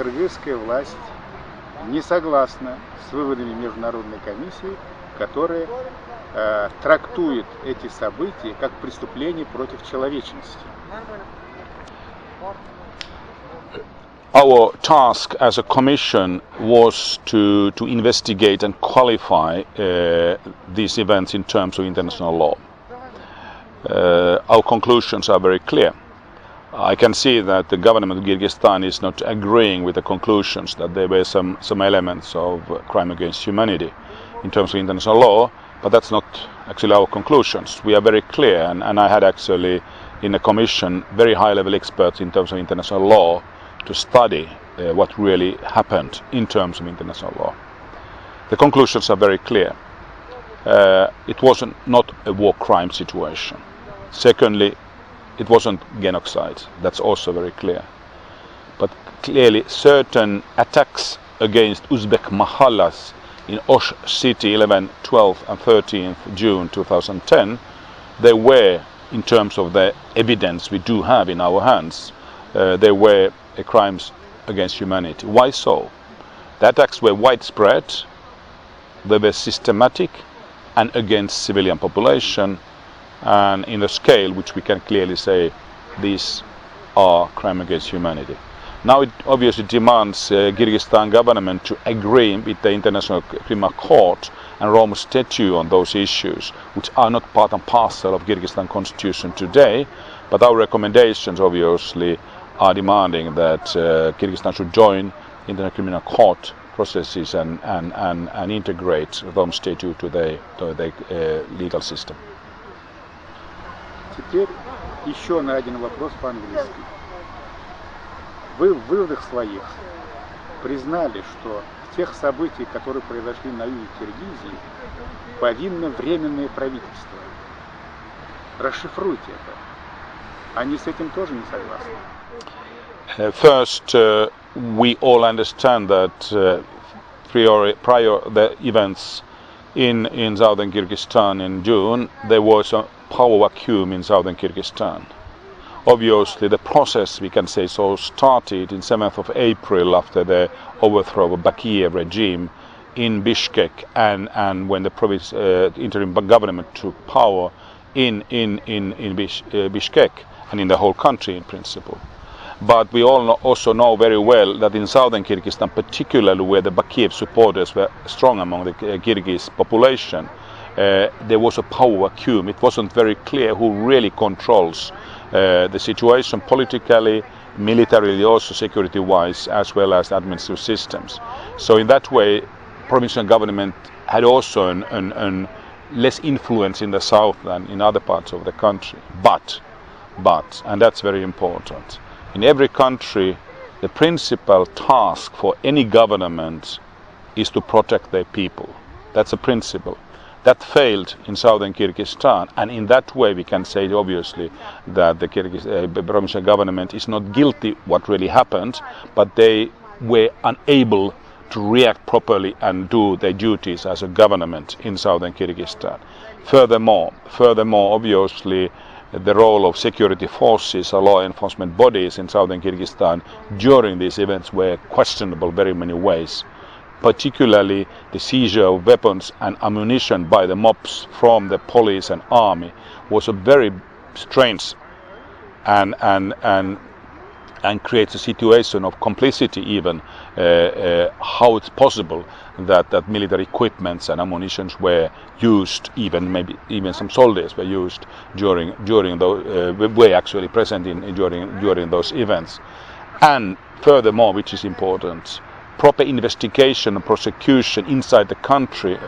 кыргызская власть не согласна с выводами Международной комиссии, которая трактует эти события как преступление против человечности. Our task as a commission was to investigate and qualify these events in terms of international law. Our conclusions are very clear. I can see that the government of Kyrgyzstan is not agreeing with the conclusions, that there were some elements of crime against humanity in terms of international law, but that's not actually our conclusions. We are very clear, and I had actually in a commission very high-level experts in terms of international law to study what really happened in terms of international law. The conclusions are very clear. It wasn't not a war crime situation. Secondly, it wasn't genocide. That's also very clear. But clearly certain attacks against Uzbek mahallas in Osh city 11, 12 and 13th June 2010, they were, in terms of the evidence we do have in our hands, they were crimes against humanity. Why so? The attacks were widespread, they were systematic and against civilian population, and in a scale which we can clearly say these are crime against humanity. Now it obviously demands Kyrgyzstan government to agree with the International Criminal Court and Rome Statute on those issues, which are not part and parcel of Kyrgyzstan constitution today, but our recommendations obviously are demanding that Kyrgyzstan should join International Criminal Court processes and integrate Rome Statute to the legal system. Теперь еще на один вопрос по-английски. Вы в выводах своих признали, что в тех событиях, которые произошли на юге Киргизии, повинно временное правительство. Расшифруйте это. Они с этим тоже не согласны? First, we all understand that prior the events in southern Kyrgyzstan in June, there was a power vacuum in southern Kyrgyzstan. Obviously, the process, we can say so, started in 7th of April after the overthrow of Bakiyev regime in Bishkek, and when the interim government took power in Bishkek and in the whole country in principle. But we all also know very well that in southern Kyrgyzstan, particularly where the Bakiyev supporters were strong among the Kyrgyz population, there was a power vacuum. It wasn't very clear who really controls the situation politically, militarily, also security-wise, as well as administrative systems. So in that way, provincial government had also an less influence in the south than in other parts of the country. But, and that's very important, in every country, the principal task for any government is to protect their people. That's a principle. That failed in southern Kyrgyzstan, and in that way we can say obviously that the provincial government is not guilty what really happened, but they were unable to react properly and do their duties as a government in southern Kyrgyzstan. Furthermore, obviously, the role of security forces or law enforcement bodies in southern Kyrgyzstan during these events were questionable in very many ways. Particularly the seizure of weapons and ammunition by the mobs from the police and army was a very strange and creates a situation of complicity even, how it's possible that military equipments and ammunitions were used, maybe even some soldiers were used during those were actually present during those events. And furthermore, which is important, proper investigation and prosecution inside the country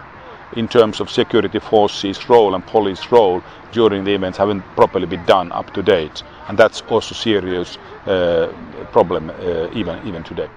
in terms of security forces role and police role during the events haven't properly been done up to date, and that's also a serious problem even today.